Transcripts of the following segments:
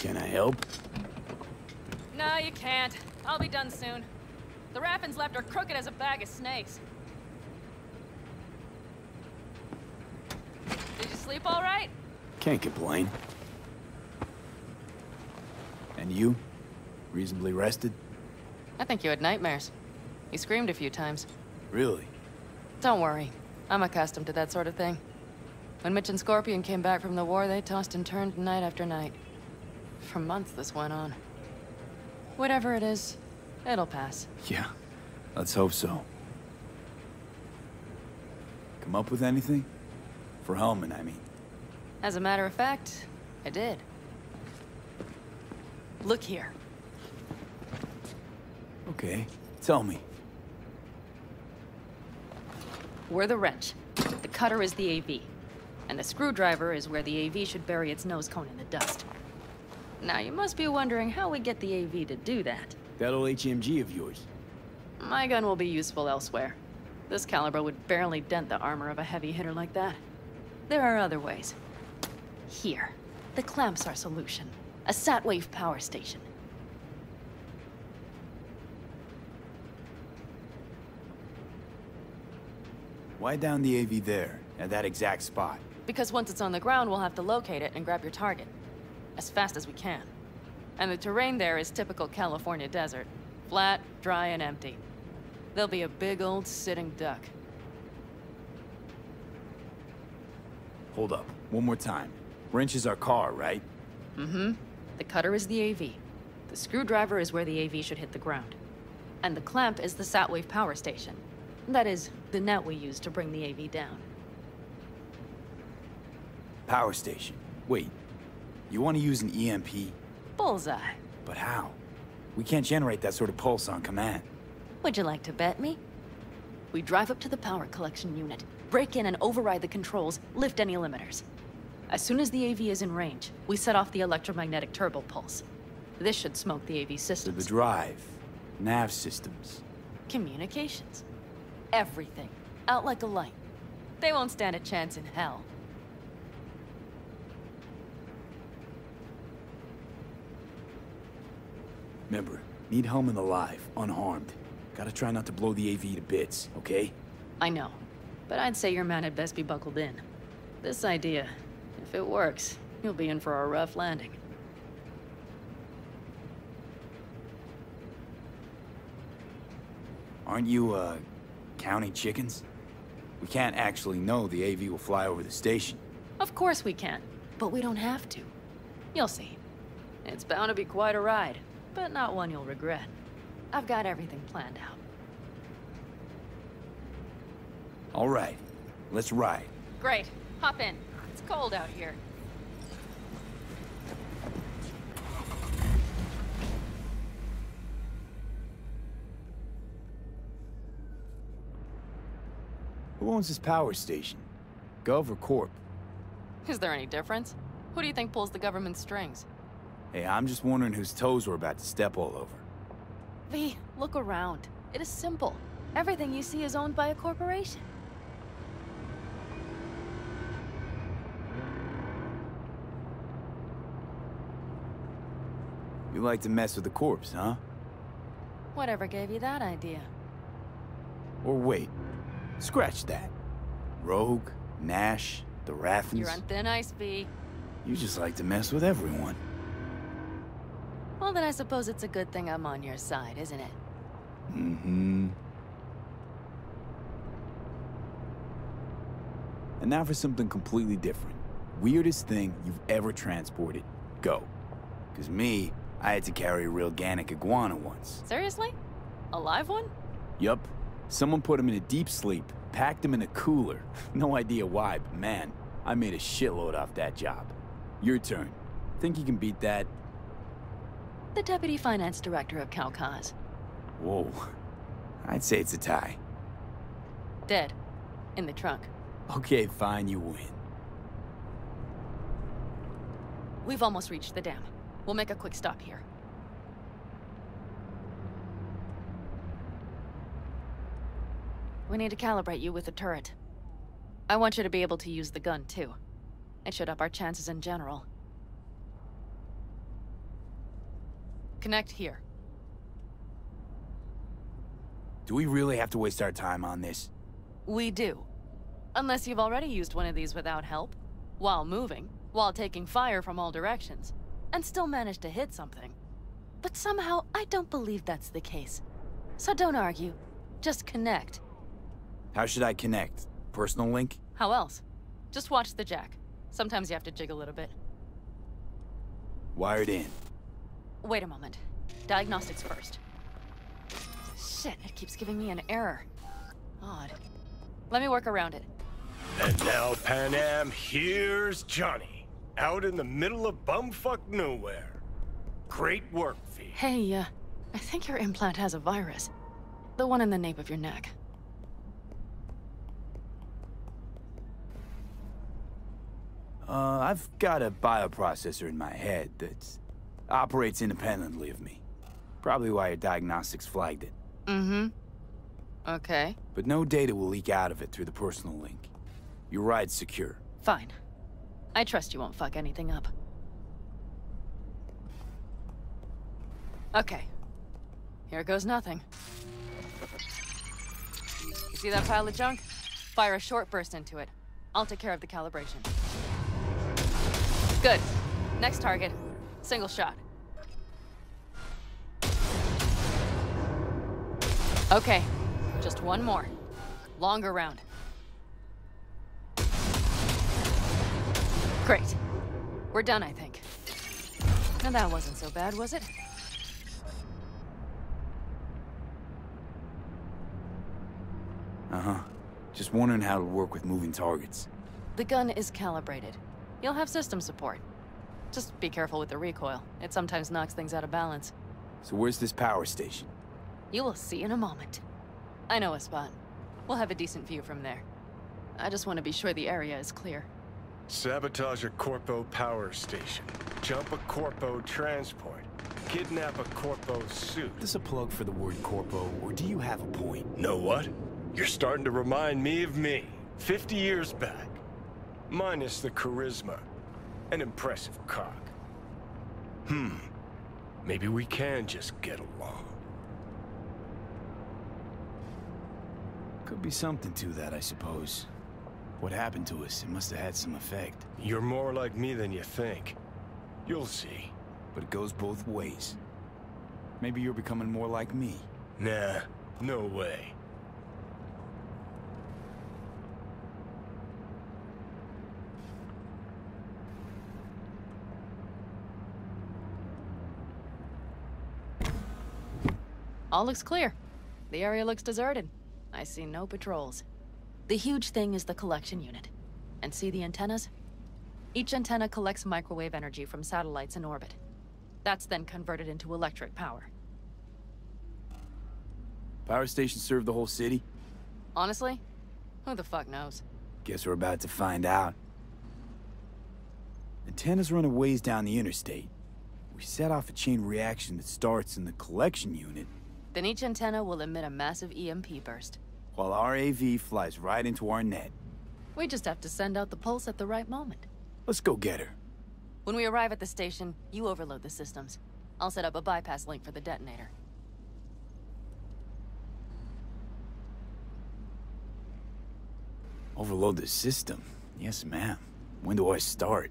Can I help? No, you can't. I'll be done soon. The Raffins left are crooked as a bag of snakes. Did you sleep all right? Can't complain. And you? Reasonably rested? I think you had nightmares. You screamed a few times. Really? Don't worry. I'm accustomed to that sort of thing. When Mitch and Scorpion came back from the war, they tossed and turned night after night. For months this went on. Whatever it is, it'll pass. Yeah, let's hope so. Come up with anything? For Hellman, I mean. As a matter of fact, I did. Look here. Okay, tell me. We're the wrench. The cutter is the AV. And the screwdriver is where the AV should bury its nose cone in the dust. Now, you must be wondering how we get the AV to do that. That old HMG of yours. My gun will be useful elsewhere. This caliber would barely dent the armor of a heavy hitter like that. There are other ways. Here. The clamp's our solution. A sat-wave power station. Why down the AV there, at that exact spot? Because once it's on the ground, we'll have to locate it and grab your target. As fast as we can. And the terrain there is typical California desert. Flat, dry, and empty. There'll be a big old sitting duck. Hold up, one more time. Wrench is our car, right? Mm-hmm. The cutter is the AV. The screwdriver is where the AV should hit the ground. And the clamp is the sat-wave power station. That is, the net we use to bring the AV down. Power station. Wait, you want to use an EMP? Bullseye. But how? We can't generate that sort of pulse on command. Would you like to bet me? We drive up to the power collection unit, break in and override the controls, lift any limiters. As soon as the AV is in range, we set off the electromagnetic turbo pulse. This should smoke the AV So systems. the drive, nav systems. Communications. Everything. Out like a light. They won't stand a chance in hell. Remember, need Hellman alive, unharmed. Gotta try not to blow the AV to bits, okay? I know. But I'd say your man had best be buckled in. This idea, if it works, you'll be in for a rough landing. Aren't you, counting chickens? We can't actually know the AV will fly over the station. Of course we can, but we don't have to. You'll see. It's bound to be quite a ride, but not one you'll regret. I've got everything planned out. All right, let's ride. Great. Hop in. It's cold out here. Who owns this power station? Gov or Corp? Is there any difference? Who do you think pulls the government's strings? Hey, I'm just wondering whose toes we're about to step all over. V, look around. It is simple. Everything you see is owned by a corporation. You like to mess with the corpse, huh? Whatever gave you that idea? Or wait, scratch that. Rogue, Nash, the Raffins. You're on thin ice, V. You just like to mess with everyone. Well, then I suppose it's a good thing I'm on your side, isn't it? Mm-hmm. And now for something completely different. Weirdest thing you've ever transported. Go. 'Cause me, I had to carry a real Gannic iguana once. Seriously? A live one? Yup. Someone put him in a deep sleep, packed him in a cooler. No idea why, but man, I made a shitload off that job. Your turn. Think you can beat that? The Deputy Finance Director of Calcaz. Whoa. I'd say it's a tie. Dead. In the trunk. Okay, fine, you win. We've almost reached the dam. We'll make a quick stop here. We need to calibrate you with the turret. I want you to be able to use the gun, too. It should up our chances in general. Connect here. Do we really have to waste our time on this? We do. Unless you've already used one of these without help, while moving, while taking fire from all directions, and still managed to hit something. But somehow, I don't believe that's the case. So don't argue. Just connect. How should I connect? Personal link? How else? Just watch the jack. Sometimes you have to jig a little bit. Wired in. Wait a moment. Diagnostics first. Shit, it keeps giving me an error. Odd. Let me work around it. And now, Pan Am, here's Johnny. Out in the middle of bumfuck nowhere. Great work, V. Hey, I think your implant has a virus. The one in the nape of your neck. I've got a bioprocessor in my head that operates independently of me. Probably why your diagnostics flagged it. Mm-hmm. Okay. But no data will leak out of it through the personal link. Your ride's secure. Fine. I trust you won't fuck anything up. Okay. Here goes nothing. You see that pile of junk? Fire a short burst into it. I'll take care of the calibration. Good. Next target. Single shot. Okay. Just one more. Longer round. Great. We're done, I think. Now that wasn't so bad, was it? Uh-huh. Just wondering how it'll work with moving targets. The gun is calibrated. You'll have system support. Just be careful with the recoil. It sometimes knocks things out of balance. So where's this power station? You will see in a moment. I know a spot. We'll have a decent view from there. I just want to be sure the area is clear. Sabotage a Corpo power station. Jump a Corpo transport. Kidnap a Corpo suit. Is this a plug for the word corpo, or do you have a point? Know what? You're starting to remind me of me. 50 years back. Minus the charisma. An impressive cock. Maybe we can just get along. Could be something to that, I suppose. What happened to us, it must have had some effect. You're more like me than you think. You'll see. But it goes both ways. Maybe you're becoming more like me. Nah, no way. All looks clear. The area looks deserted. I see no patrols. The huge thing is the collection unit. And see the antennas? Each antenna collects microwave energy from satellites in orbit. That's then converted into electric power. Power stations serve the whole city? Honestly, who the fuck knows? Guess we're about to find out. Antennas run a ways down the interstate. We set off a chain reaction that starts in the collection unit. Then each antenna will emit a massive EMP burst. While our AV flies right into our net. We just have to send out the pulse at the right moment. Let's go get her. When we arrive at the station, you overload the systems. I'll set up a bypass link for the detonator. Overload the system? Yes, ma'am. When do I start?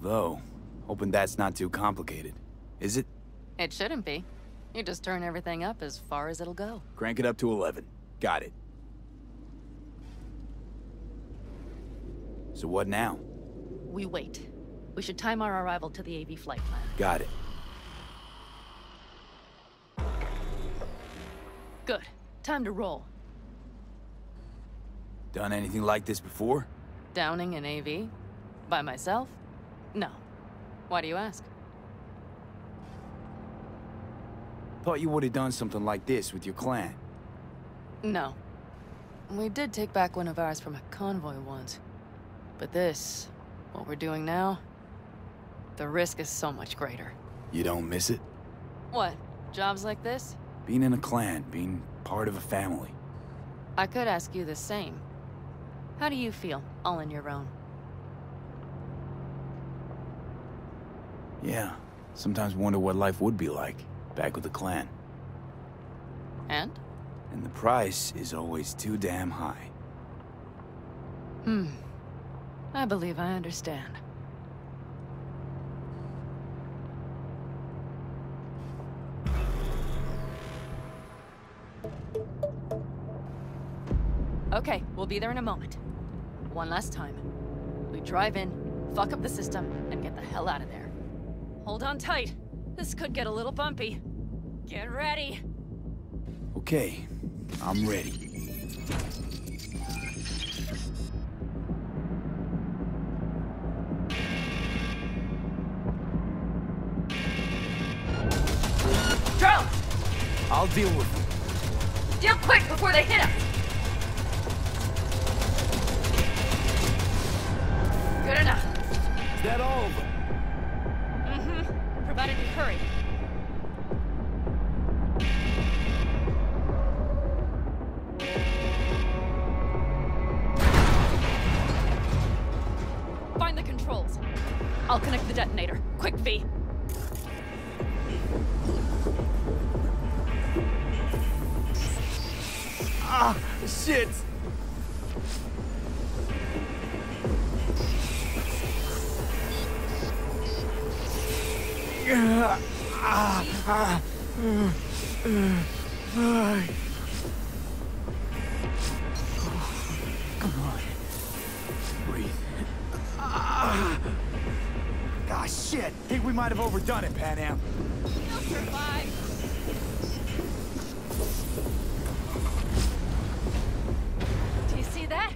Though, hoping that's not too complicated. Is it? It shouldn't be. You just turn everything up as far as it'll go. Crank it up to 11. Got it. So what now? We wait. We should time our arrival to the AV flight plan. Got it. Good. Time to roll. Done anything like this before? Downing an AV? By myself? No. Why do you ask? Thought you would have done something like this with your clan. No. We did take back one of ours from a convoy once. But this, what we're doing now, the risk is so much greater. You don't miss it? What? Jobs like this? Being in a clan, being part of a family. I could ask you the same. How do you feel, all on your own? Yeah, Sometimes wonder what life would be like, back with the clan. And? And the price is always too damn high. I believe I understand. Okay, we'll be there in a moment. One last time. We drive in, fuck up the system, and get the hell out of there. Hold on tight. This could get a little bumpy. Get ready. Okay, I'm ready. Drones! I'll deal with them. Deal quick before they hit us! Good enough. Is that all of them? Provided we hurry. Find the controls. I'll connect the detonator. Quick, V. Ah, shit! Come on. Breathe. Ah, shit! Think we might have overdone it, Pan Am. You'll survive. Do you see that?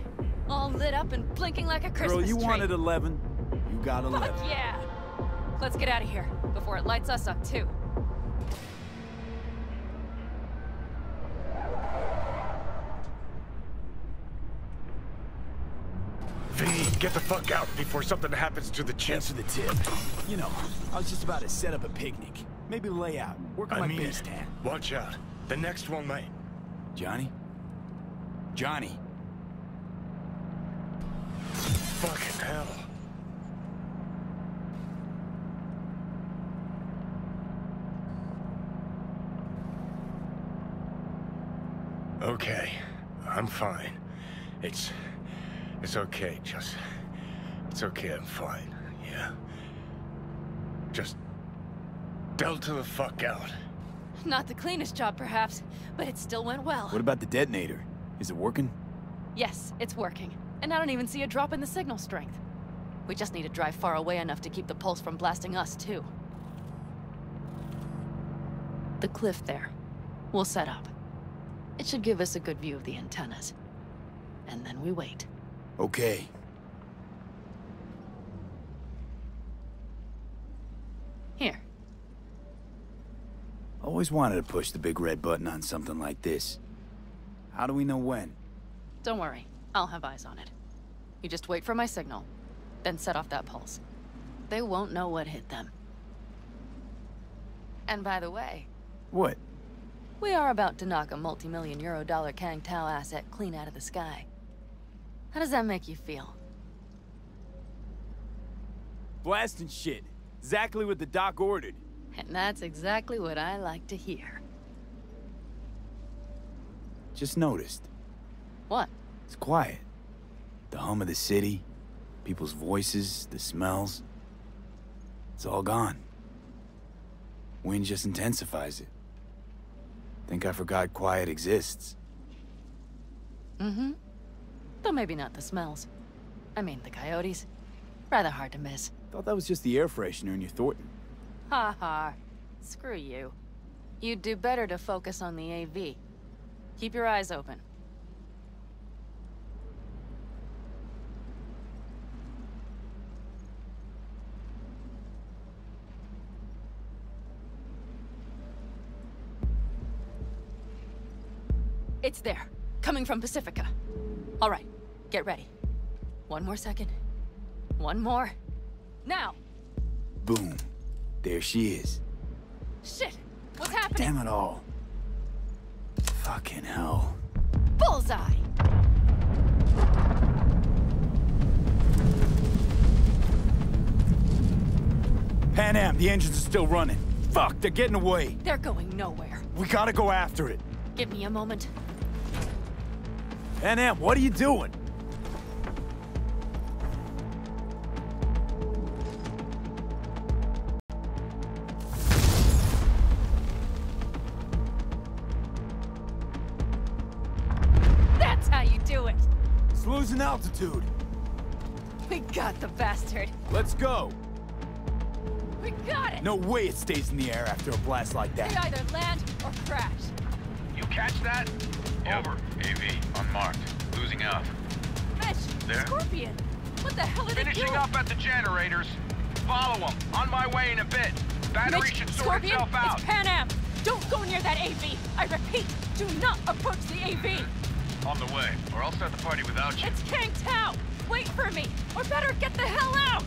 All lit up and blinking like a Christmas Girl, you tree. wanted 11. You got 11. Fuck yeah! Let's get out of here before it lights us up too. V, get the fuck out before something happens to the chip. Thanks for the tip. You know, I was just about to set up a picnic. Maybe lay out. Work on my base tan. Watch out. The next one might. Johnny? Johnny! Fucking hell. Okay, I'm fine. It's okay, just... It's okay, I'm fine, yeah? Just... Delta the fuck out. Not the cleanest job, perhaps, but it still went well. What about the detonator? Is it working? Yes, it's working. And I don't even see a drop in the signal strength. We just need to drive far away enough to keep the pulse from blasting us, too. The cliff there. We'll set up. It should give us a good view of the antennas. And then we wait. Okay. Here. Always wanted to push the big red button on something like this. How do we know when? Don't worry. I'll have eyes on it. You just wait for my signal, then set off that pulse. They won't know what hit them. And by the way... What? We are about to knock a multi-million-euro Kang Tao asset clean out of the sky. How does that make you feel? Blasting shit. Exactly what the doc ordered. And that's exactly what I like to hear. Just noticed. What? It's quiet. The hum of the city, people's voices, the smells. It's all gone. Wind just intensifies it. Think I forgot quiet exists. Mm-hmm. Though maybe not the smells. I mean, the coyotes. Rather hard to miss. Thought that was just the air freshener in your Thornton. Ha ha. Screw you. You'd do better to focus on the AV. Keep your eyes open. It's there. Coming from Pacifica. All right. Get ready. One more second. One more. Now! Boom. There she is. Shit! What's happening? Damn it all. Fucking hell. Bullseye! Pan Am, the engines are still running. Fuck, they're getting away. They're going nowhere. We gotta go after it. Give me a moment. Pan Am, what are you doing? That's how you do it. It's losing altitude. We got the bastard. Let's go. We got it. No way it stays in the air after a blast like We that. either land or crash. You catch that? Over. AV, unmarked. Losing out. Mitch, There? Scorpion. What the hell are they Finishing doing? up at the generators. Follow them. On my way in a bit. Battery Mitch, should sort Scorpion, itself out. it's Pan Am. Don't go near that AV. I repeat, do not approach the AV. On the way, or I'll start the party without you. It's Kang Tao. Wait for me, or better get the hell out.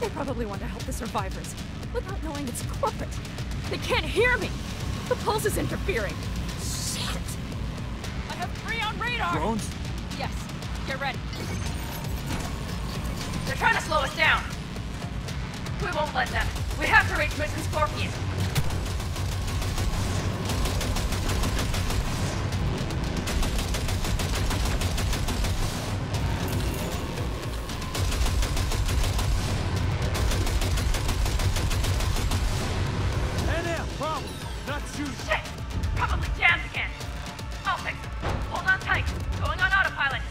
They probably want to help the survivors, without knowing it's corporate. They can't hear me. The pulse is interfering. Shit. I have 3 on radar. Drones? Yes, get ready. They're trying to slow us down. We won't let them. We have to reach Mission Scorpion. Pan Am, problem. Not shooting. Shit! Probably jammed again. I'll fix it. Hold on tight. Going on autopilot.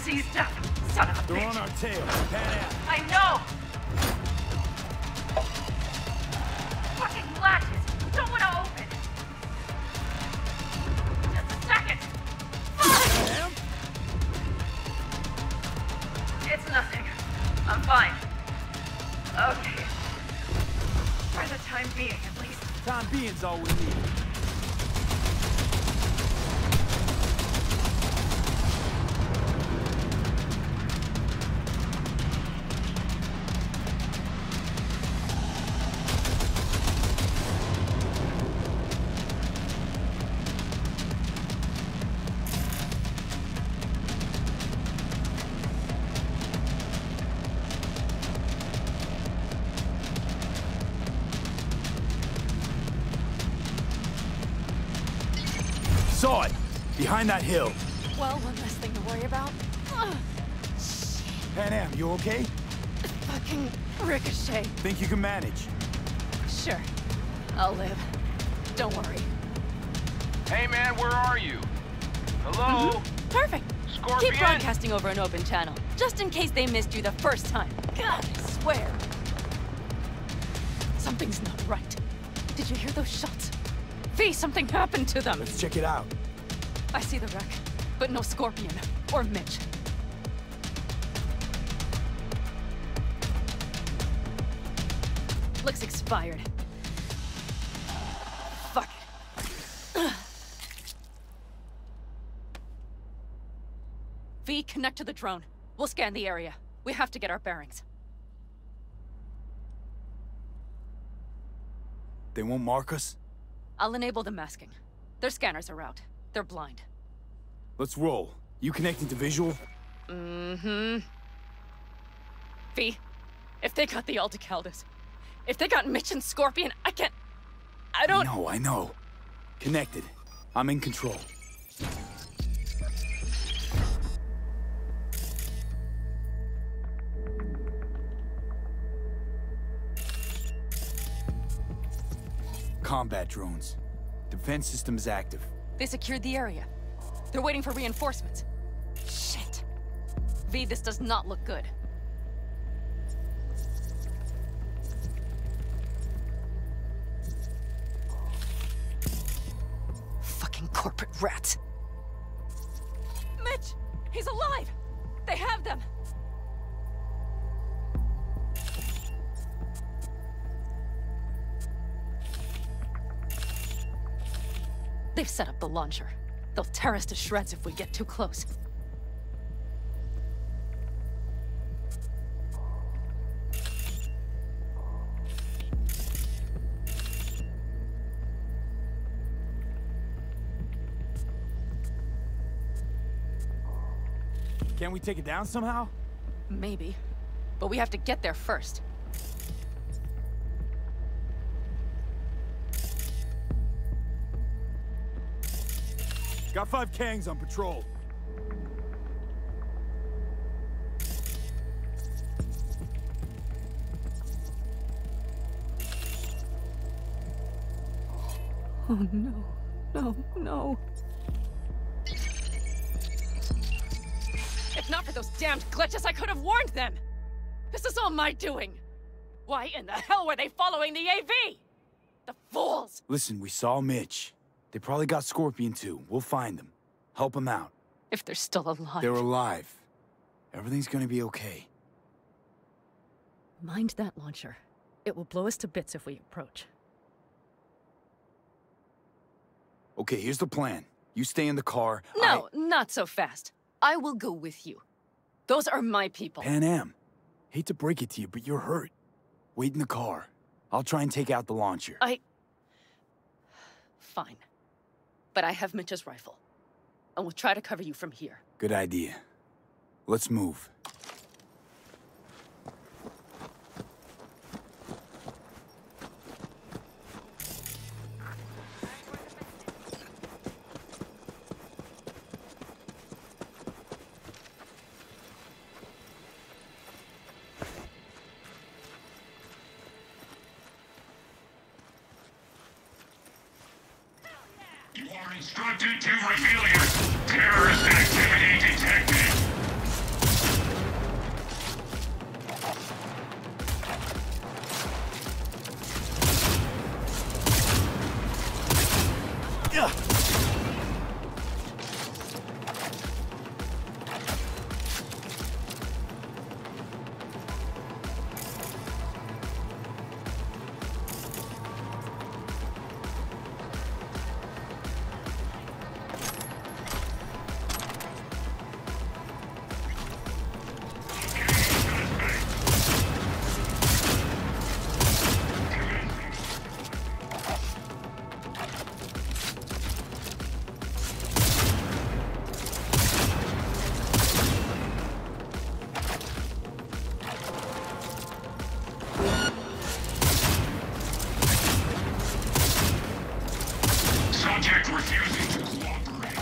Seized up. Son of a They're on bitch. our tail. Pan Am. I know! Fucking latches! Don't want to open! Just a second! Pan Am? It's nothing. I'm fine. Okay. For the time being, at least. Time being's all we need. Saw it! Behind that hill. Well, one less thing to worry about. Ugh, Pan Am, you okay? fucking ricochet. Think you can manage? Sure. I'll live. Don't worry. Hey man, where are you? Hello? Perfect. Scorpion? Keep broadcasting over an open channel, just in case they missed you the first time. God, I swear. Something's not right. Did you hear those shots? V, something happened to them. Let's check it out. I see the wreck, but no Scorpion or Mitch. Looks expired. Fuck it. V, connect to the drone. We'll scan the area. We have to get our bearings. They won't mark us? I'll enable the masking. Their scanners are out. They're blind. Let's roll. You connecting to visual? Mm-hmm. V, if they got the Aldecaldos, if they got Mitch and Scorpion, I don't... No, I know. Connected. I'm in control. Combat drones. Defense system is active. They secured the area. They're waiting for reinforcements. Shit. V, this does not look good. Fucking corporate rats. Mitch! He's alive! They have them! They've set up the launcher. They'll tear us to shreds if we get too close. Can we take it down somehow? Maybe. But we have to get there first. Got 5 Kangs on patrol. Oh no, no, no. If not for those damned glitches, I could have warned them! This is all my doing! Why in the hell were they following the AV? The fools! Listen, we saw Mitch. They probably got Scorpion too. We'll find them. Help them out. If they're still alive. They're alive. Everything's gonna be okay. Mind that launcher. It will blow us to bits if we approach. Okay, here's the plan. You stay in the car. No, not so fast. I will go with you. Those are my people. Pan Am. Hate to break it to you, but you're hurt. Wait in the car. I'll try and take out the launcher. Fine. But I have Mitch's rifle. And we'll try to cover you from here. Good idea. Let's move. You are instructed to reveal your terrorist activity detected. Subject refusing to cooperate.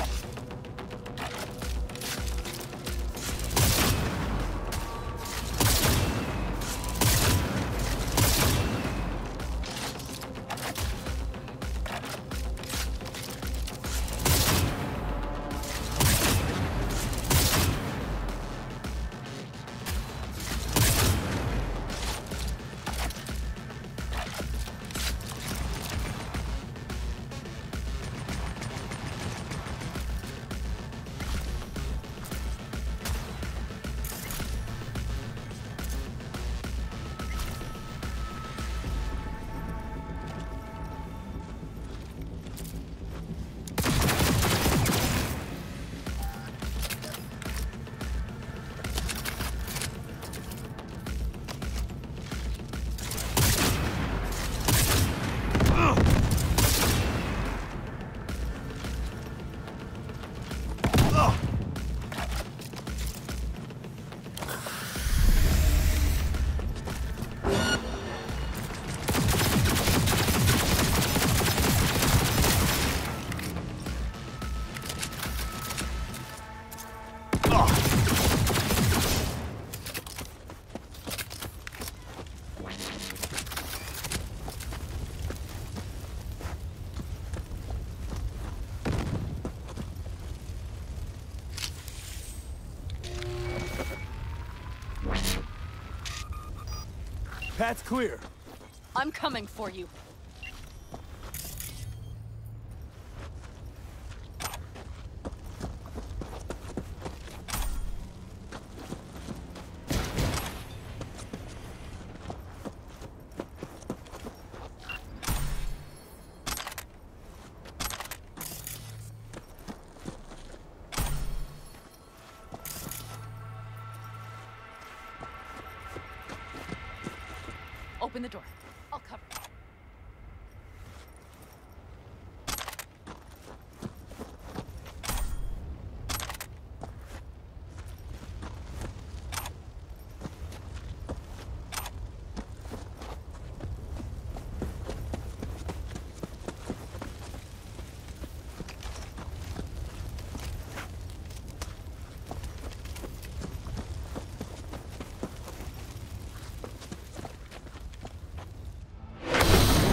Path's clear. I'm coming for you. Open the door. I'll cover it.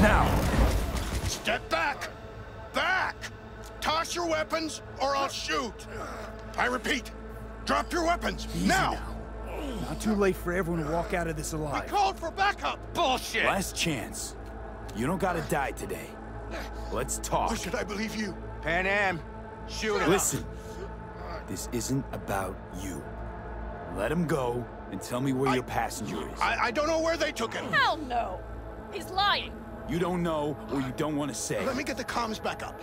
Now! Step back! Back! Toss your weapons, or I'll shoot! I repeat, drop your weapons, now! Not too late for everyone to walk out of this We alive. called for backup! Bullshit! Last chance. You don't gotta die today. Let's talk. Why should I believe you? Pan Am, shoot him. Listen, this isn't about you. Let him go and tell me where your passenger is. I don't know where they took him. Hell no! He's lying! You don't know or you don't want to say. Let me get the comms back up.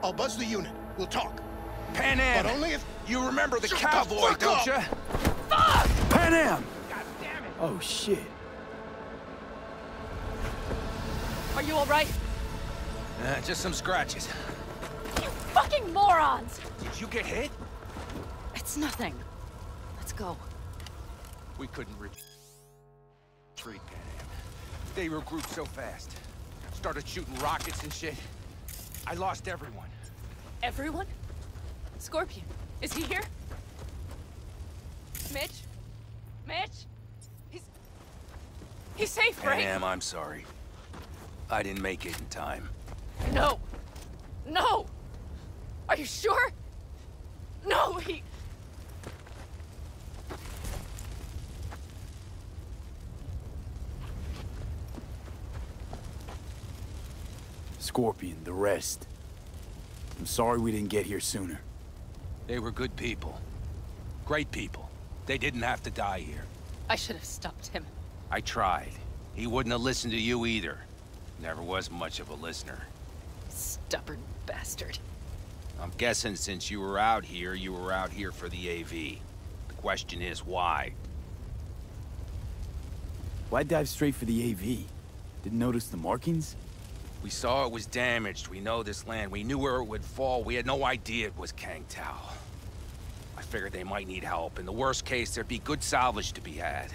I'll buzz the unit. We'll talk. Pan Am, But only if... you remember the Shut the cowboy, fuck don't up! you? Pan Am! God damn it! Oh, shit. Are you alright? Just some scratches. You fucking morons! Did you get hit? It's nothing. Let's go. We couldn't retreat, Pan Am. They regrouped so fast. Started shooting rockets and shit. I lost everyone. Everyone? Scorpion, is he here? Mitch? Mitch? He's safe, Pan right? Am, I'm sorry. I didn't make it in time. No! No! Are you sure? No, he... Scorpion, the rest. I'm sorry we didn't get here sooner. They were good people. Great people. They didn't have to die here. I should have stopped him. I tried. He wouldn't have listened to you either. Never was much of a listener. Stubborn bastard. I'm guessing since you were out here for the AV. The question is, why? Why dive straight for the AV? Didn't notice the markings? We saw it was damaged. We know this land. We knew where it would fall. We had no idea it was Kang Tao. I figured they might need help. In the worst case, there'd be good salvage to be had.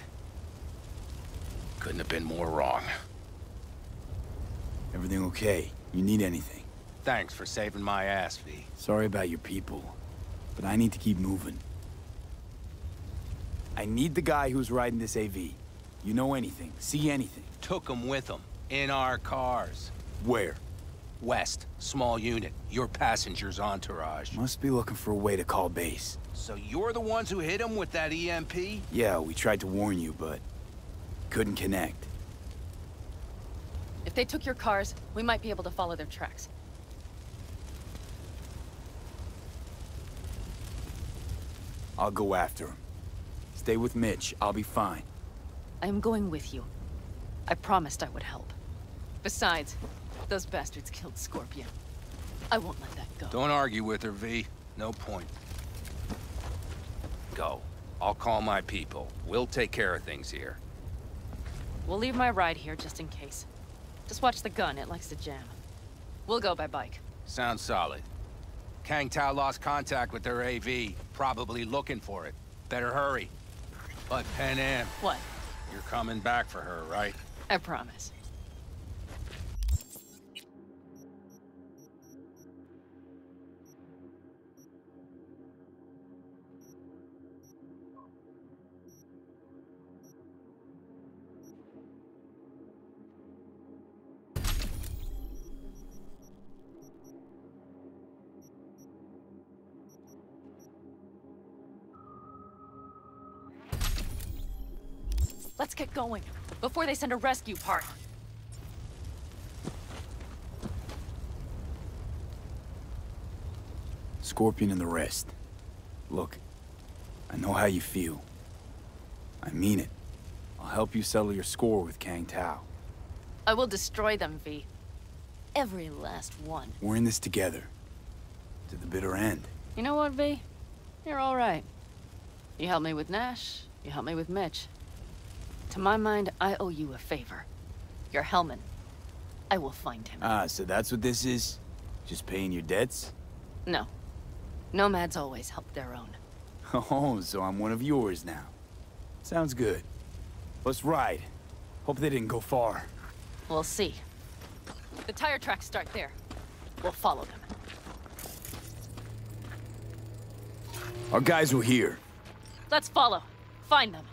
Couldn't have been more wrong. Everything okay? You need anything? Thanks for saving my ass, V. Sorry about your people, but I need to keep moving. I need the guy who's riding this AV. You know anything, see anything? Took him with him. In our cars. Where? West. Small unit. Your passenger's entourage. Must be looking for a way to call base. So you're the ones who hit him with that EMP? Yeah, we tried to warn you, but couldn't connect. If they took your cars, we might be able to follow their tracks. I'll go after him. Stay with Mitch, I'll be fine. I am going with you. I promised I would help. Besides, those bastards killed Scorpion. I won't let that go. Don't argue with her, V. No point. Go. I'll call my people. We'll take care of things here. We'll leave my ride here just in case. Just watch the gun, it likes to jam. We'll go by bike. Sounds solid. Kang Tao lost contact with their AV. Probably looking for it. Better hurry. But Pan Am, What? you're coming back for her, right? I promise. Let's get going, before they send a rescue party. Scorpion and the rest. Look, I know how you feel. I mean it. I'll help you settle your score with Kang Tao. I will destroy them, V. Every last one. We're in this together. To the bitter end. You know what, V? You're all right. You helped me with Nash, you helped me with Mitch. To my mind, I owe you a favor. Your Hellman. I will find him. Ah, so that's what this is? Just paying your debts? No. Nomads always help their own. Oh, so I'm one of yours now. Sounds good. Let's ride. Hope they didn't go far. We'll see. The tire tracks start there. We'll follow them. Our guys were here. Let's follow. Find them.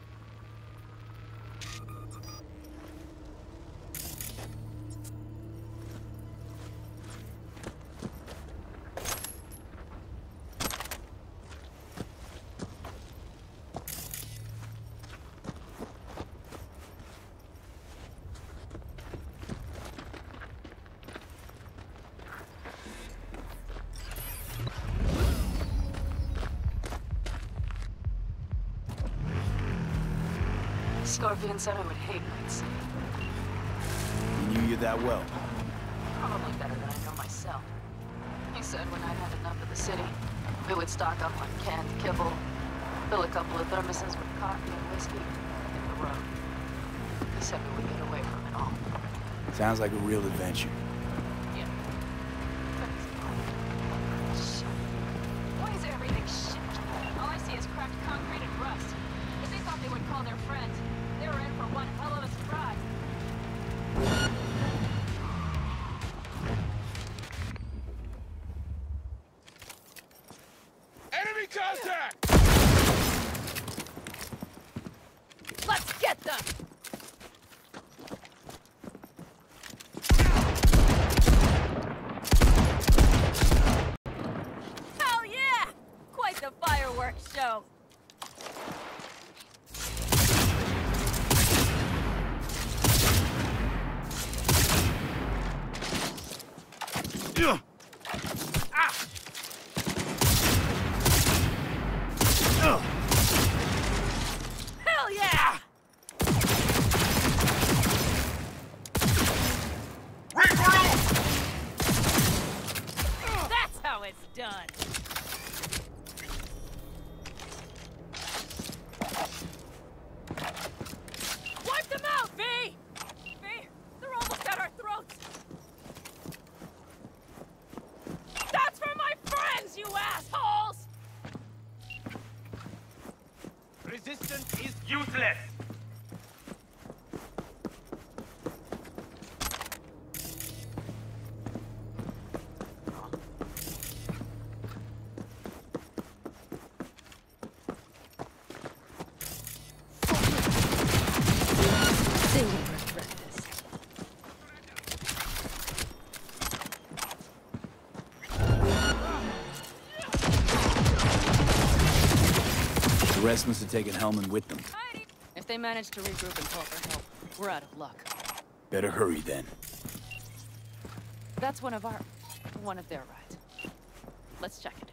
Scorpion said I would hate Night City. He knew you that well. Probably better than I know myself. He said when I'd had enough of the city, we would stock up on canned kibble, fill a couple of thermoses with coffee and whiskey, and hit the road. He said we would get away from it all. Sounds like a real adventure. Yeah. Shit. Why is everything shit? All I see is cracked concrete and rust. If they thought they would call their friends, they were in for one hell of a surprise. Enemy contact! Let's get them! Hell yeah! Quite the fireworks show. Hell yeah! Regroup! That's how it's done. Wipe them out, V! V, they're almost at our throats. That's for my friends, you assholes! Resistance is useless! They will regret this. The rest must have taken Hellman with them. If they manage to regroup and call for help, we're out of luck. Better hurry then. That's one of their rides. Let's check it.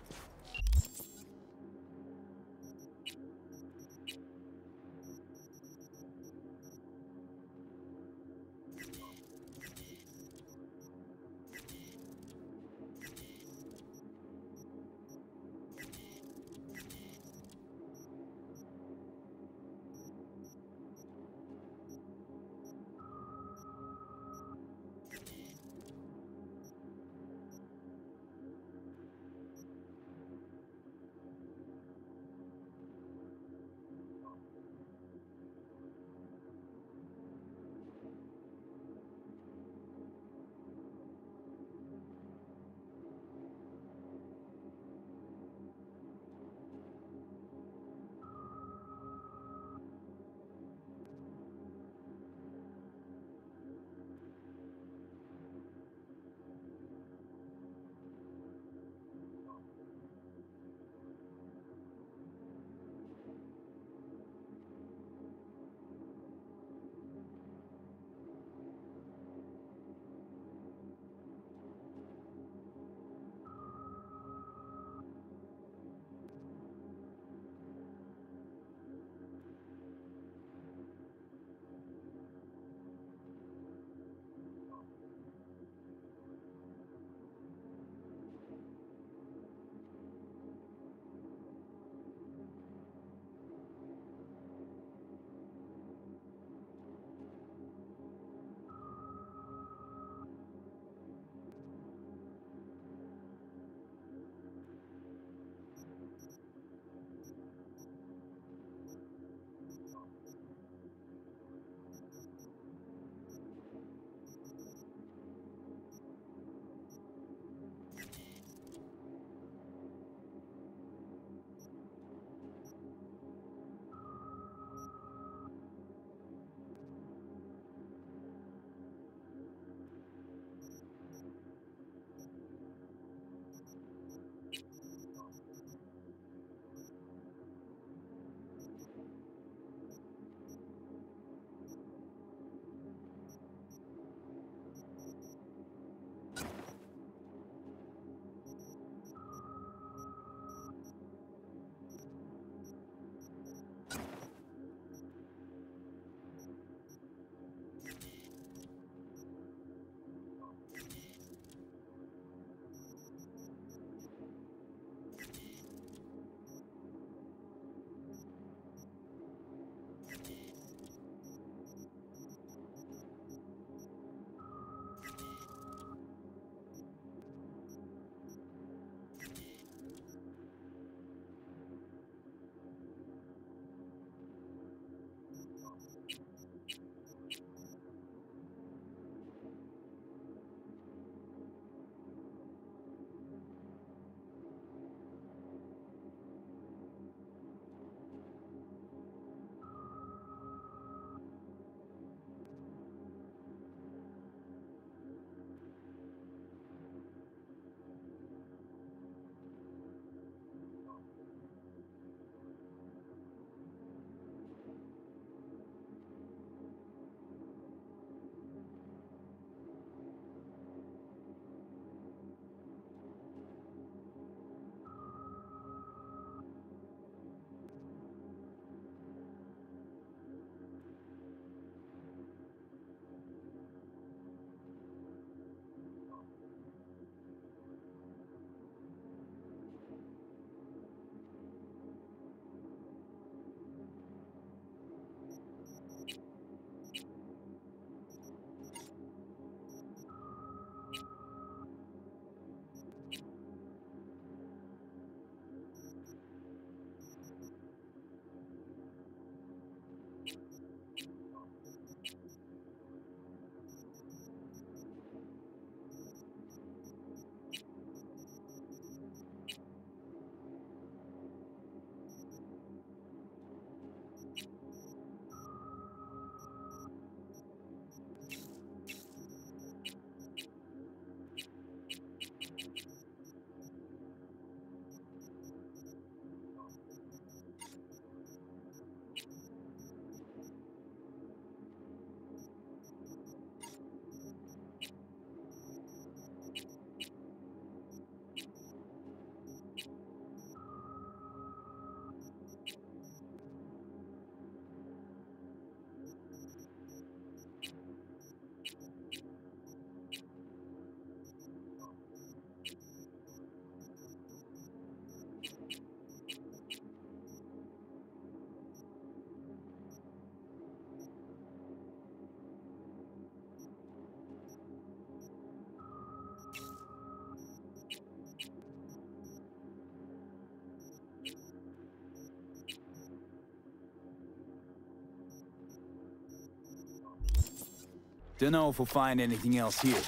Dunno if we'll find anything else here.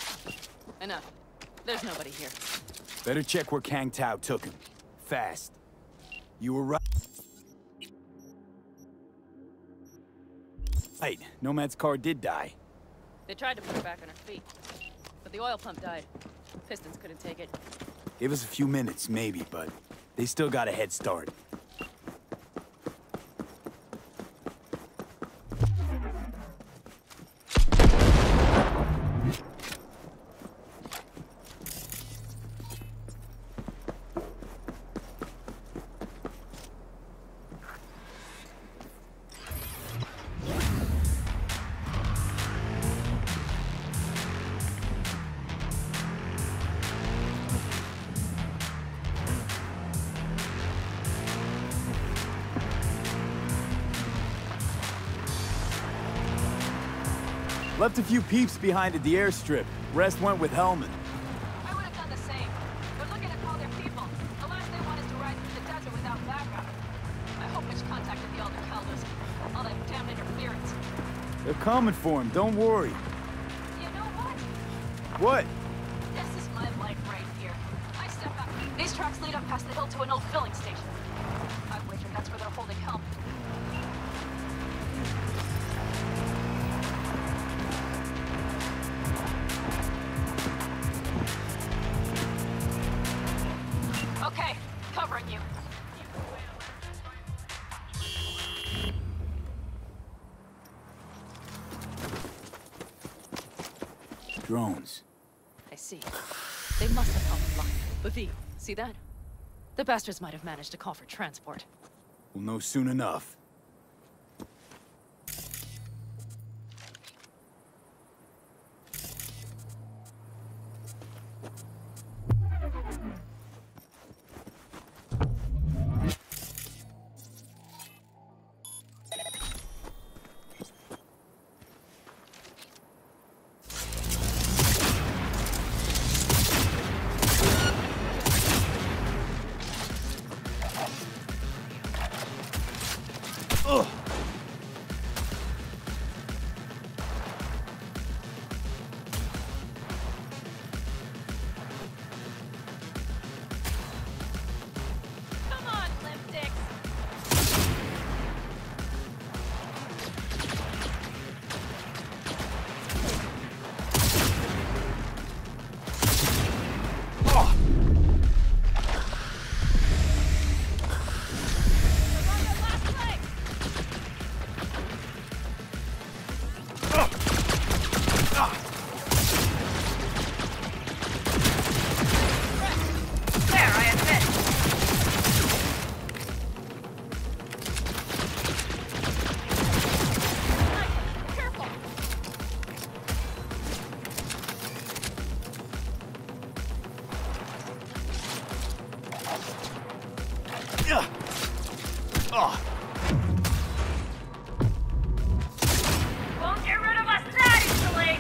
Enough. There's nobody here. Better check where Kang Tao took him. Fast. You were right. Right, Nomad's car did die. They tried to put her back on her feet, but the oil pump died. Pistons couldn't take it. Give us a few minutes, maybe, but they still got a head start. Left a few peeps behind at the airstrip. Rest went with Hellman. I would have done the same. They're looking to call their people. The last they want is to ride through the desert without backup. I hope Mitch contacted the Elder Elders. All that damn interference. They're coming for him, don't worry. You know what? What? This is my life right here. I step out. These tracks lead up past the hill to an old filling station. I wager that's where they're holding Hellman. Okay, covering you. Drones. I see. They must have come from line. But V, see that? The bastards might have managed to call for transport. We'll know soon enough. Come on, limp dicks! They're on their last leg! There, I admit. Careful! Won't get rid of us that easily!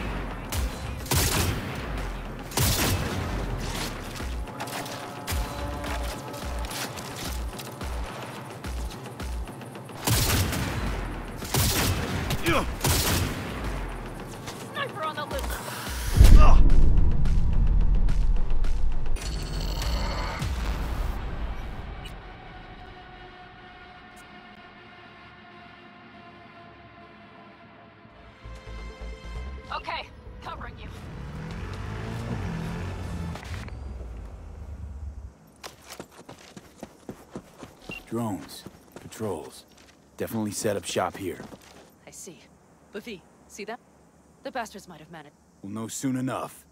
Sniper on the loose! Okay, covering you. Drones. Patrols. Definitely set up shop here. I see. But V, see that? The bastards might have managed. We'll know soon enough.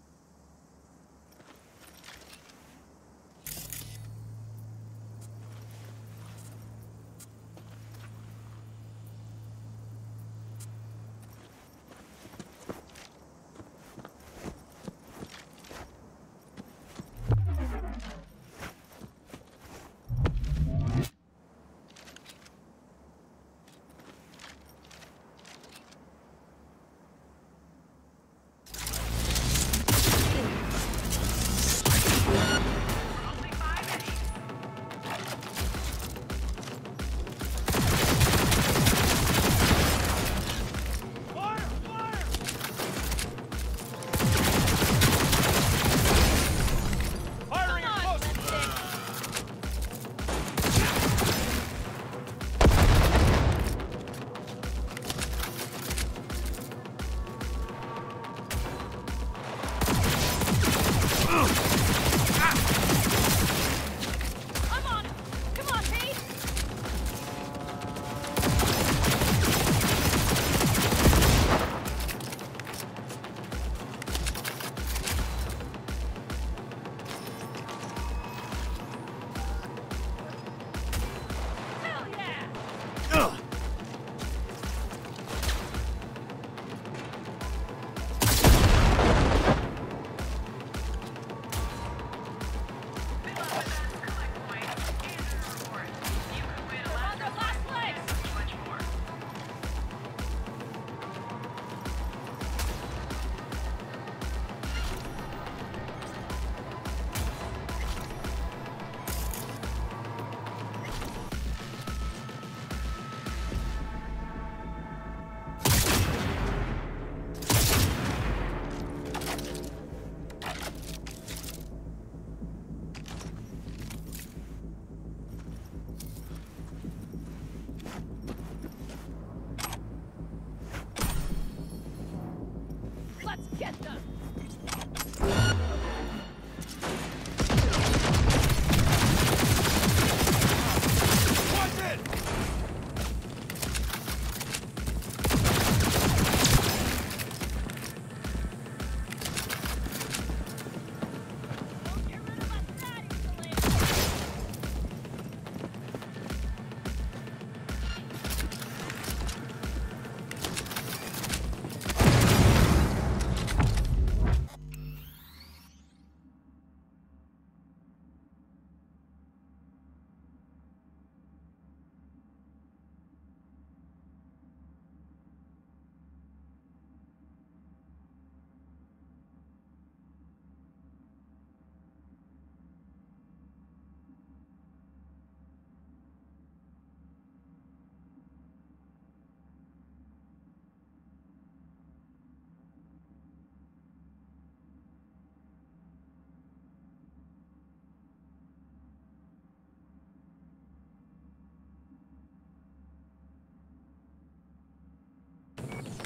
Get them! What's it?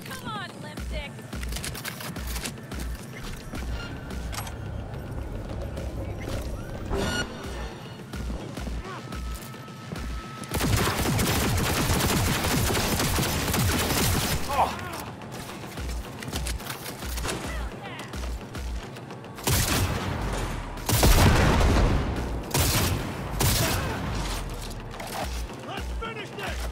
Come on, lipstick! Let's finish this!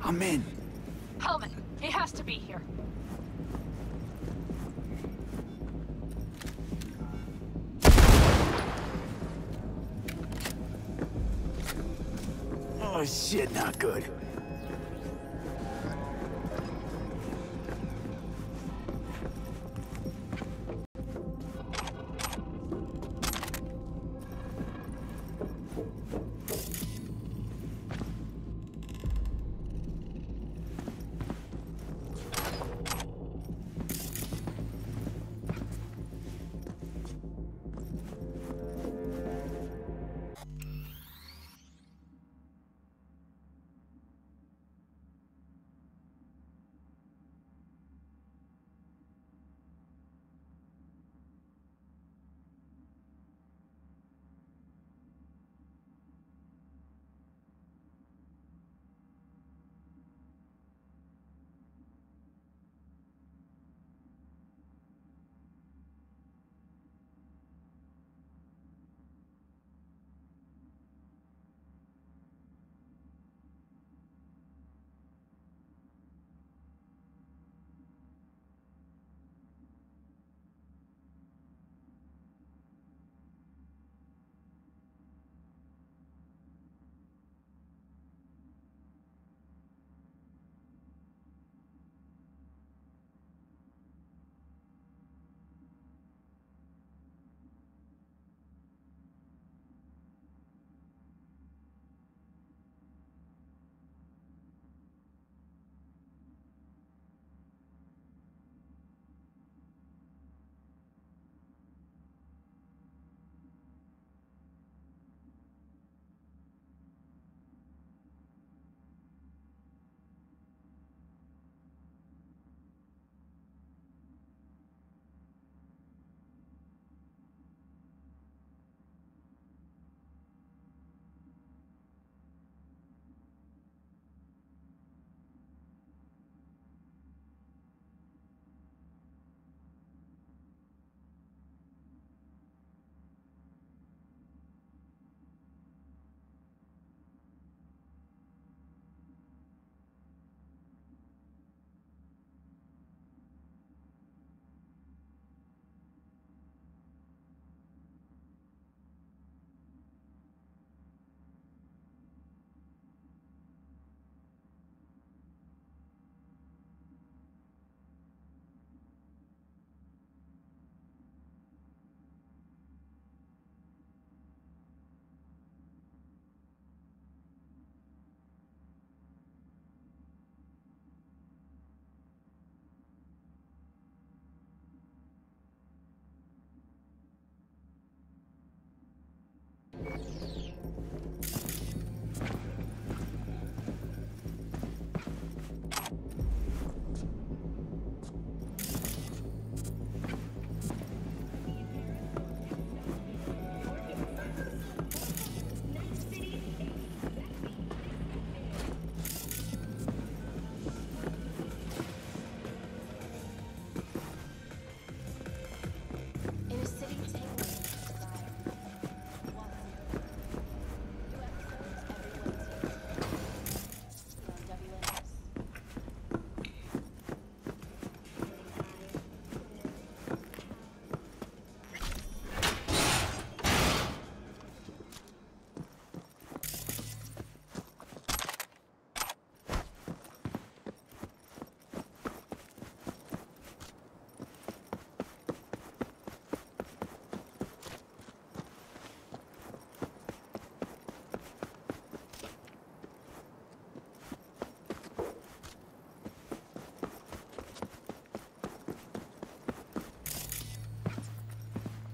I'm in. Hellman, he has to be here. Oh shit, not good.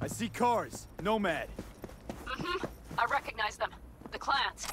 I see cars. Nomad. Mm-hmm. I recognize them. The clans.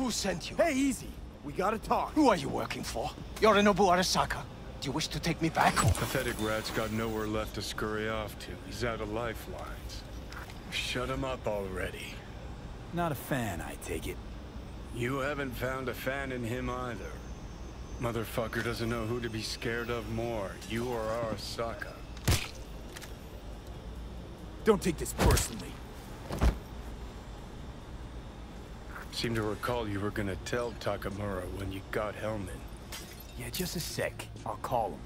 Who sent you? Hey, easy. We gotta talk. Who are you working for? Yorinobu Arasaka. Do you wish to take me back home? Pathetic rat's got nowhere left to scurry off to. He's out of lifelines. Shut him up already. Not a fan, I take it. You haven't found a fan in him either. Motherfucker doesn't know who to be scared of more, you or Arasaka. Don't take this personally. Seem to recall you were gonna tell Takamura when you got Hellman. Yeah, just a sec. I'll call him.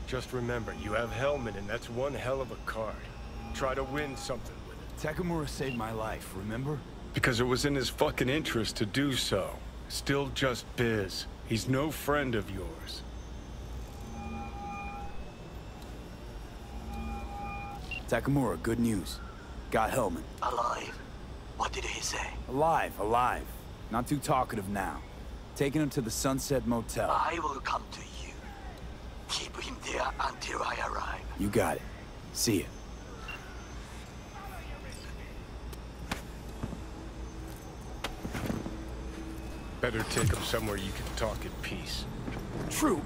Just remember, you have Hellman, and that's one hell of a card. Try to win something with it. Takamura saved my life, remember? Because it was in his fucking interest to do so. Still just biz. He's no friend of yours. Takamura, good news. Got Hellman. Alive. What did he say? Alive, alive. Not too talkative now. Taking him to the Sunset Motel. I will come to you. Keep him there until I arrive. You got it. See ya. Better take him somewhere you can talk in peace. True.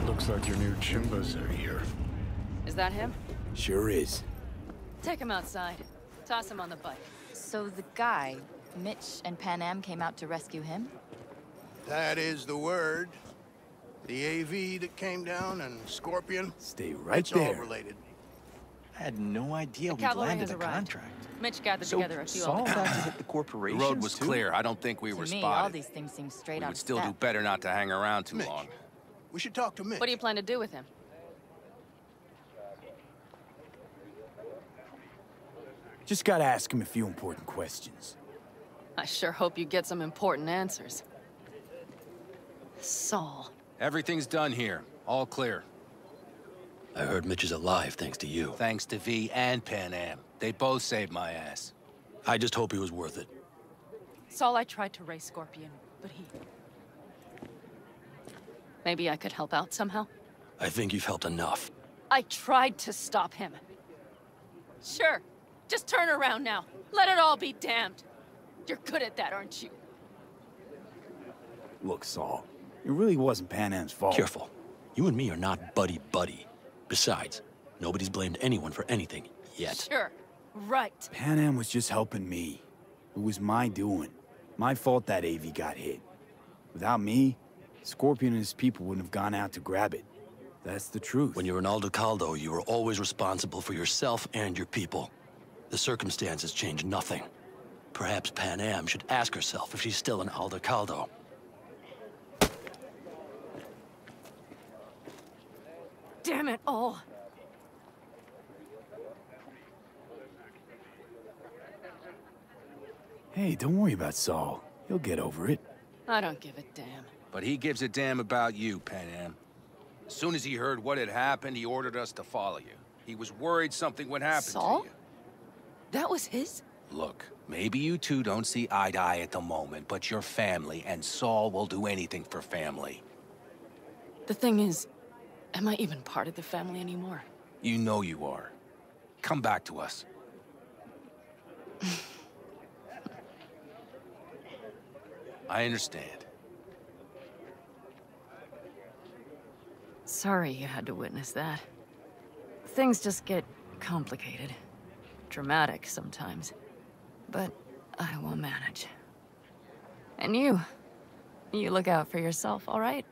Looks like your new Chimbas are here. Is that him? Sure is. Take him outside. Toss him on the bike. So the guy, Mitch and Pan Am came out to rescue him? That is the word. The AV that came down and Scorpion. Stay right it's there. all related. I had no idea The we cavalry landed has a arrived. contract. Mitch gathered So together a few Saul of had them. to hit the The corporations road was too? clear. I don't think we were To me, spotted. all these things seem straight We out would of still do step. better not to hang around too Mitch. long. We should talk to Mitch. What do you plan to do with him? Just gotta ask him a few important questions. I sure hope you get some important answers. Saul. Everything's done here. All clear. I heard Mitch is alive thanks to you. Thanks to V and Pan Am. They both saved my ass. I just hope he was worth it. Saul, I tried to raise Scorpion, but he... Maybe I could help out somehow? I think you've helped enough. I tried to stop him. Sure. Just turn around now. Let it all be damned. You're good at that, aren't you? Look, Saul, it really wasn't Pan Am's fault. Careful. You and me are not buddy-buddy. Besides, nobody's blamed anyone for anything, yet. Sure. Right. Pan Am was just helping me. It was my doing. My fault that AV got hit. Without me, Scorpion and his people wouldn't have gone out to grab it. That's the truth. When you're in Aldo Caldo, you were always responsible for yourself and your people. The circumstances change nothing. Perhaps Pan Am should ask herself if she's still in Aldo Caldo. Damn it all. Hey, don't worry about Saul. He'll get over it. I don't give a damn. But he gives a damn about you, Pan Am. As soon as he heard what had happened, he ordered us to follow you. He was worried something would happen Saul? to you. That was his? Look, maybe you two don't see eye to eye at the moment, but you're family, and Saul will do anything for family. The thing is, am I even part of the family anymore? You know you are. Come back to us. I understand. Sorry you had to witness that. Things just get complicated. Dramatic sometimes. But I will manage. And you look out for yourself, all right?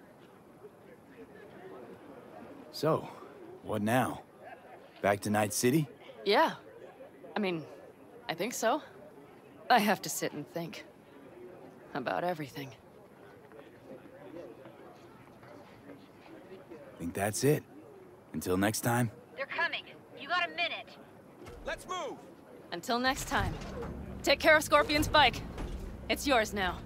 So, what now? Back to Night City? Yeah. I mean, I think so. I have to sit and think. About everything. Think that's it. Until next time. They're coming. You got a minute. Let's move! Until next time. Take care of Scorpion's bike. It's yours now.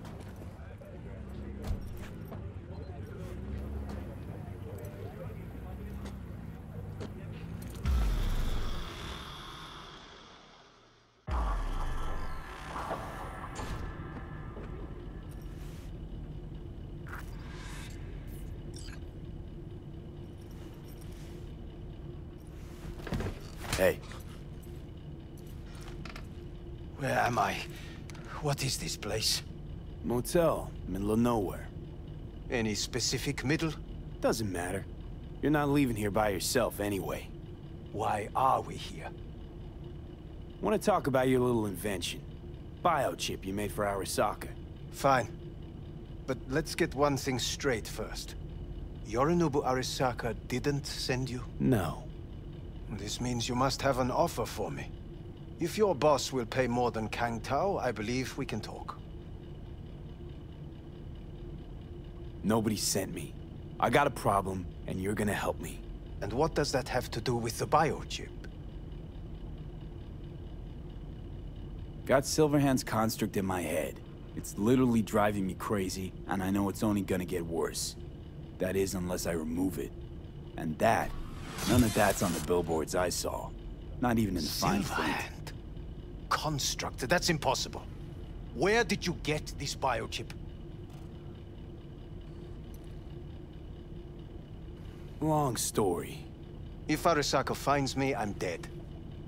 Hey. Where am I? What is this place? Motel, middle of nowhere. Any specific middle? Doesn't matter. You're not leaving here by yourself anyway. Why are we here? Want to talk about your little invention. Biochip you made for Arasaka. Fine. But let's get one thing straight first. Yorinobu Arasaka didn't send you? No. This means you must have an offer for me. If your boss will pay more than Kang Tao, I believe we can talk. Nobody sent me. I got a problem, and you're gonna help me. And what does that have to do with the biochip? Got Silverhand's construct in my head. It's literally driving me crazy, and I know it's only gonna get worse. That is, unless I remove it. And that, none of that's on the billboards I saw. Not even in the fine print. Silverhand. Construct? That's impossible. Where did you get this biochip? Long story. If Arasaka finds me, I'm dead.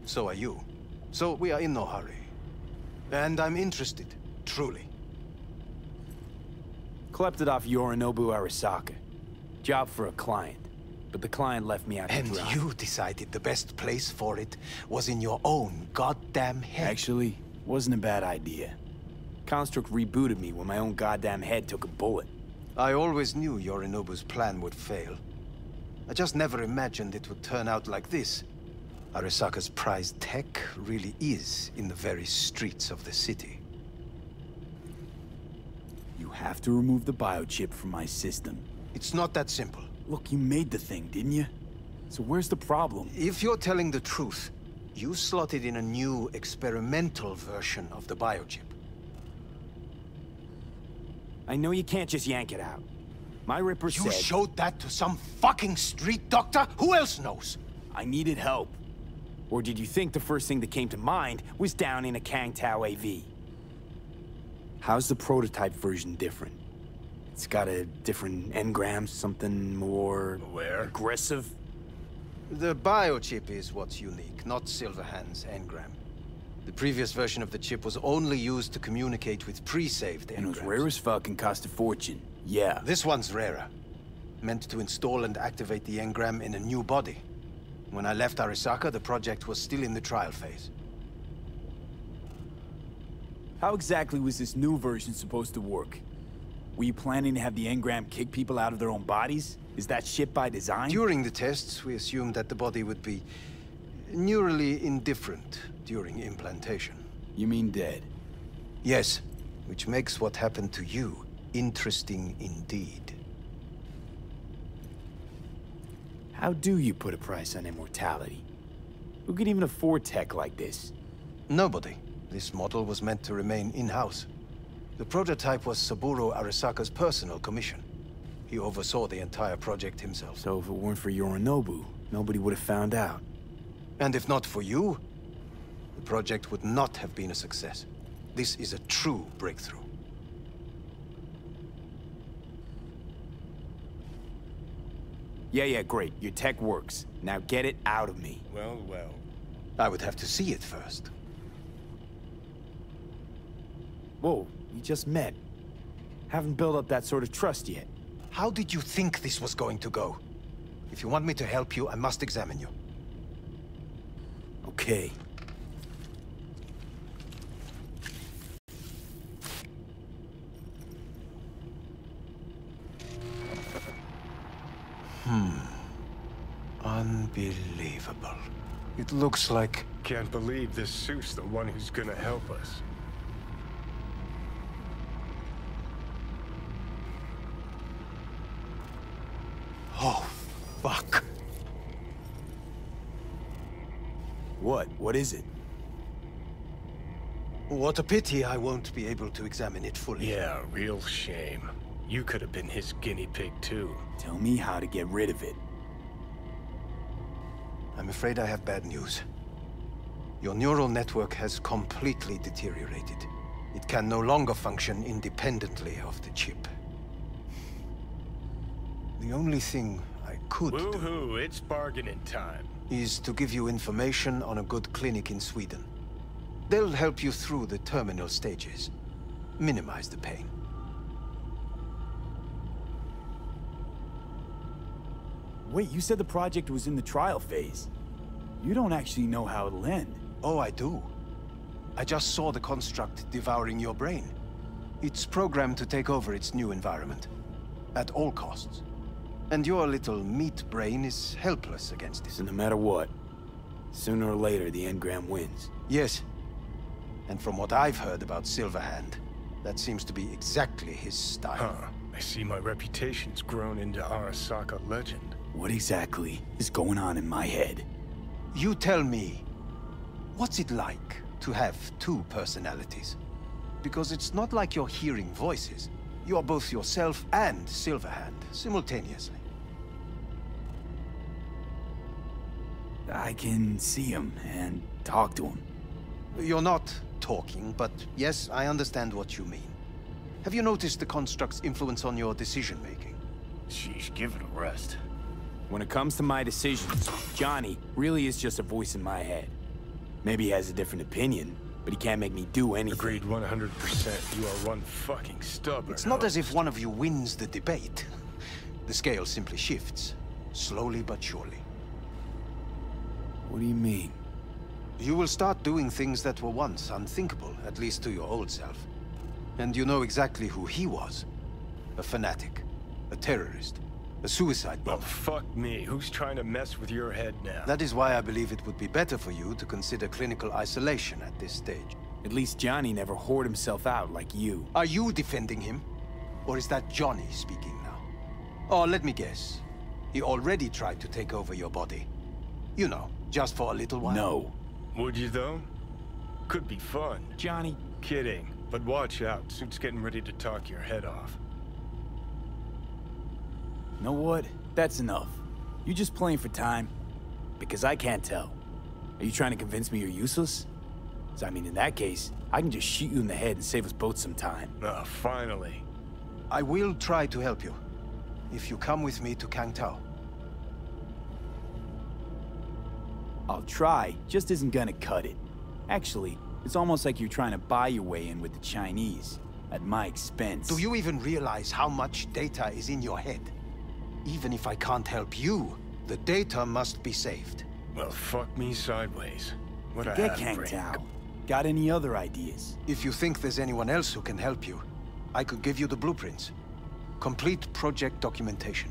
So are you. So we are in no hurry. And I'm interested, truly. Klept it off Yorinobu Arasaka. Job for a client. But the client left me out to And dry. you decided the best place for it was in your own goddamn head. Actually, wasn't a bad idea. Construct rebooted me when my own goddamn head took a bullet. I always knew Yorinobu's plan would fail. I just never imagined it would turn out like this. Arasaka's prized tech really is in the very streets of the city. You have to remove the biochip from my system. It's not that simple. Look, you made the thing, didn't you? So where's the problem? If you're telling the truth, you slotted in a new experimental version of the biochip. I know you can't just yank it out. My Ripper said... You showed that to some fucking street doctor? Who else knows? I needed help. Or did you think the first thing that came to mind was down in a Kangtao AV? How's the prototype version different? It's got a different engram, something more... aggressive? The biochip is what's unique, not Silverhand's engram. The previous version of the chip was only used to communicate with pre-saved engrams. And it was rare as fuck and cost a fortune. Yeah. This one's rarer. Meant to install and activate the engram in a new body. When I left Arasaka, the project was still in the trial phase. How exactly was this new version supposed to work? Were you planning to have the engram kick people out of their own bodies? Is that shit by design? During the tests, we assumed that the body would be neurally indifferent during implantation. You mean dead? Yes, which makes what happened to you interesting indeed. How do you put a price on immortality? Who could even afford tech like this? Nobody. This model was meant to remain in-house. The prototype was Saburo Arasaka's personal commission. He oversaw the entire project himself. So if it weren't for Yorinobu, nobody would have found out. And if not for you, the project would not have been a success. This is a true breakthrough. Yeah, great. Your tech works. Now get it out of me. Well. I would have to see it first. Whoa, we just met. Haven't built up that sort of trust yet. How did you think this was going to go? If you want me to help you, I must examine you. Okay. Unbelievable. It looks like... Can't believe this suit's the one who's gonna help us. Oh, fuck. What? What is it? What a pity I won't be able to examine it fully. Yeah, real shame. You could have been his guinea pig too. Tell me how to get rid of it. I'm afraid I have bad news. Your neural network has completely deteriorated. It can no longer function independently of the chip. The only thing I could Woohoo, it's bargaining time. is to give you information on a good clinic in Sweden. They'll help you through the terminal stages. Minimize the pain. Wait, you said the project was in the trial phase. You don't actually know how it'll end. Oh, I do. I just saw the construct devouring your brain. It's programmed to take over its new environment. At all costs. And your little meat brain is helpless against it. So no matter what, sooner or later the engram wins. Yes. And from what I've heard about Silverhand, that seems to be exactly his style. Huh. I see my reputation's grown into Arasaka legend. What exactly is going on in my head? You tell me, what's it like to have two personalities? Because it's not like you're hearing voices. You're both yourself and Silverhand, simultaneously. I can see him and talk to him. You're not talking, but yes, I understand what you mean. Have you noticed the construct's influence on your decision-making? Sheesh, give it a rest. When it comes to my decisions, Johnny really is just a voice in my head. Maybe he has a different opinion, but he can't make me do anything. Agreed 100%. You are one fucking stubborn. It's not as if one of you wins the debate. The scale simply shifts, slowly but surely. What do you mean? You will start doing things that were once unthinkable, at least to your old self. And you know exactly who he was. A fanatic. A terrorist. A suicide bomber. Well, fuck me. Who's trying to mess with your head now? That is why I believe it would be better for you to consider clinical isolation at this stage. At least Johnny never whored himself out like you. Are you defending him? Or is that Johnny speaking now? Oh, let me guess. He already tried to take over your body. You know, just for a little while. No. Would you, though? Could be fun. Johnny. Kidding. But watch out. Suit's getting ready to talk your head off. You know what? That's enough. You just playing for time? Because I can't tell. Are you trying to convince me you're useless? So, I mean, in that case, I can just shoot you in the head and save us both some time. Ah, finally. I will try to help you, if you come with me to Kangtao. I'll try, just isn't gonna cut it. Actually, it's almost like you're trying to buy your way in with the Chinese, at my expense. Do you even realize how much data is in your head? Even if I can't help you, the data must be saved. Well, fuck me sideways. What a Get half-brain. Kangtao. Got any other ideas? If you think there's anyone else who can help you, I could give you the blueprints. Complete project documentation.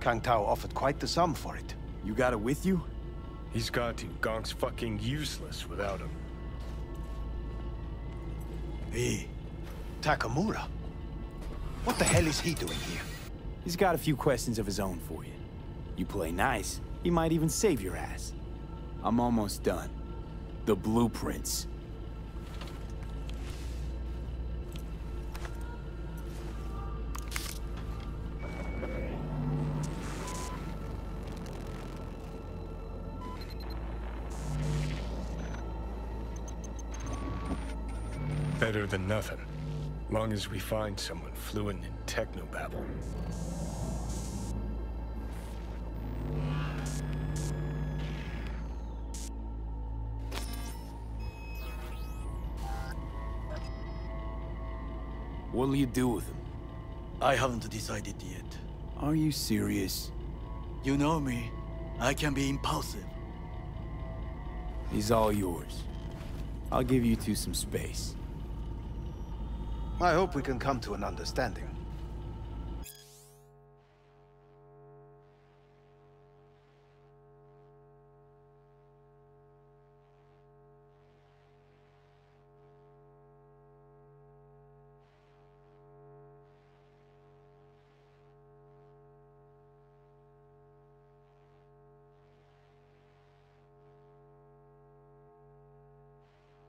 Kangtao offered quite the sum for it. You got it with you? He's got to. Gong's fucking useless without him. Hey, Takamura? What the hell is he doing here? He's got a few questions of his own for you. You play nice, he might even save your ass. I'm almost done. The blueprints. Better than nothing. Long as we find someone fluent in technobabble. What'll you do with him? I haven't decided yet. Are you serious? You know me. I can be impulsive. He's all yours. I'll give you two some space. I hope we can come to an understanding.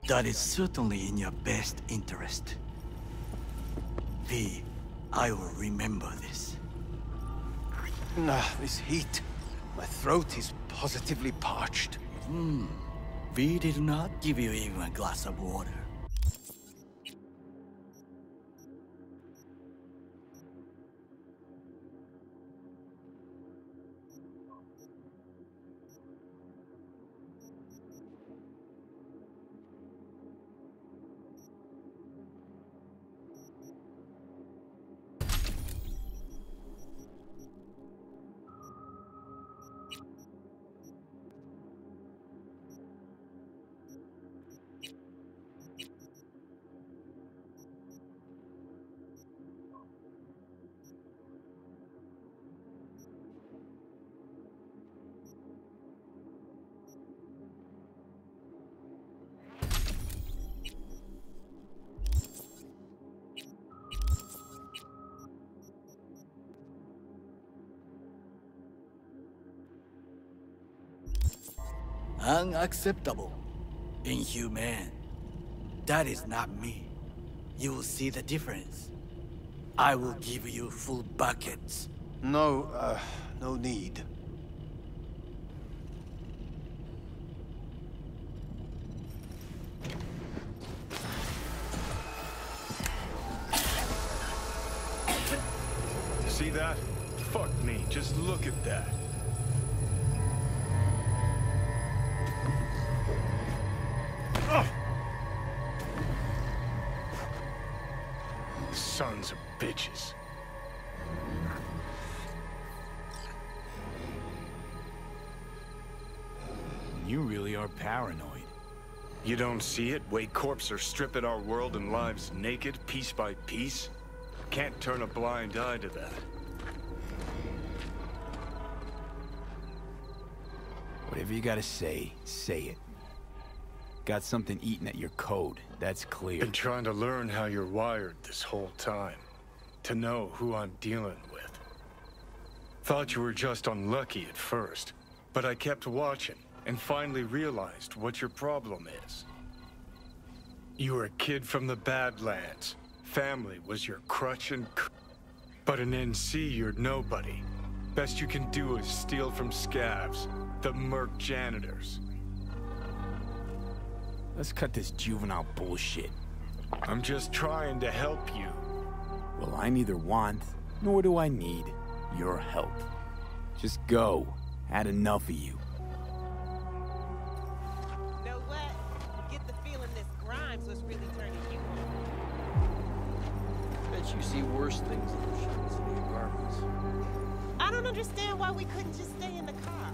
That is certainly in your best interest. V, I will remember this. This heat. My throat is positively parched. V did not give you even a glass of water. Unacceptable. Inhumane. That is not me. You will see the difference. I will give you full buckets. No need. See that? Fuck me, just look at that. Sons of bitches. You really are paranoid. You don't see it? Wade Corps are stripping our world and lives naked, piece by piece? Can't turn a blind eye to that. Whatever you gotta say it. Got something eating at your code, that's clear. Been trying to learn how you're wired this whole time. To know who I'm dealing with. Thought you were just unlucky at first, but I kept watching and finally realized what your problem is. You were a kid from the Badlands. Family was your crutch and but in NC you're nobody. Best you can do is steal from scavs, the merc janitors. Let's cut this juvenile bullshit. I'm just trying to help you. Well, I neither want, nor do I need, your help. Just go. Had enough of you. Know what? Get the feeling this Grimes was really turning you on. Bet you see worse things than the shits in the apartments. I don't understand why we couldn't just stay in the car.